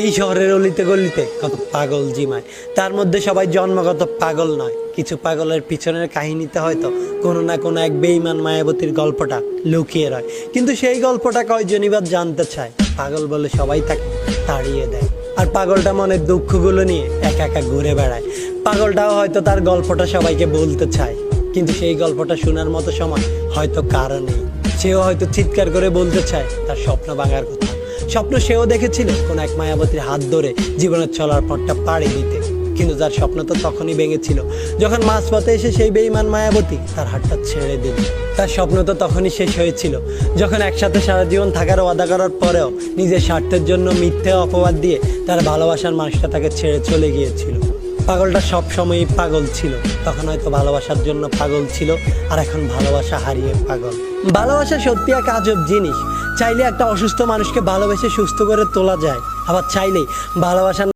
এই শহরের অলিতে গলিতে কত পাগল জিমায়, তার মধ্যে সবাই জন্মগত পাগল নয়। কিছু পাগলের পিছনের কাহিনীতে হয়তো কোনো না কোনো এক বেঈমান মায়াবতীর গল্পটা লুকিয়ে রয়, কিন্তু সেই গল্পটা কয়জনই বা জানতে চায়। পাগল বলে সবাই তাকে তাড়িয়ে দেয়, আর পাগলটা মনের দুঃখগুলো নিয়ে একা একা ঘুরে বেড়ায়। পাগলটাও হয়তো তার গল্পটা সবাইকে বলতে চায়, কিন্তু সেই গল্পটা শোনার মতো সময় হয়তো কারো নেই। সেও হয়তো চিৎকার করে বলতে চায় তার স্বপ্ন ভাঙার কথা। স্বপ্ন সেও দেখেছিল কোন এক মায়াবতীর হাত ধরে জীবনের চলার পথটা পাড়ি দিতে, কিন্তু তার স্বপ্ন তো তখনই ভেঙেছিল যখন মাঝপথে এসে সেই বেঈমান মায়াবতী তার হাতটা ছেড়ে দিল। তার স্বপ্ন তো তখনই শেষ হয়েছিল যখন একসাথে সারা জীবন থাকার ওয়াদা করার পরেও নিজের স্বার্থের জন্য মিথ্যে অপবাদ দিয়ে তার ভালোবাসার মানুষটা তাকে ছেড়ে চলে গিয়েছিল। পাগলটা সব সময়ই পাগল ছিল, তখন হয়তো ভালোবাসার জন্য পাগল ছিল, আর এখন ভালোবাসা হারিয়ে পাগল। ভালোবাসা সত্যি এক আজব জিনিস। চাইলে একটা অসুস্থ মানুষকে ভালোবেসে সুস্থ করে তোলা যায়, আবার চাইলেই ভালোবাসা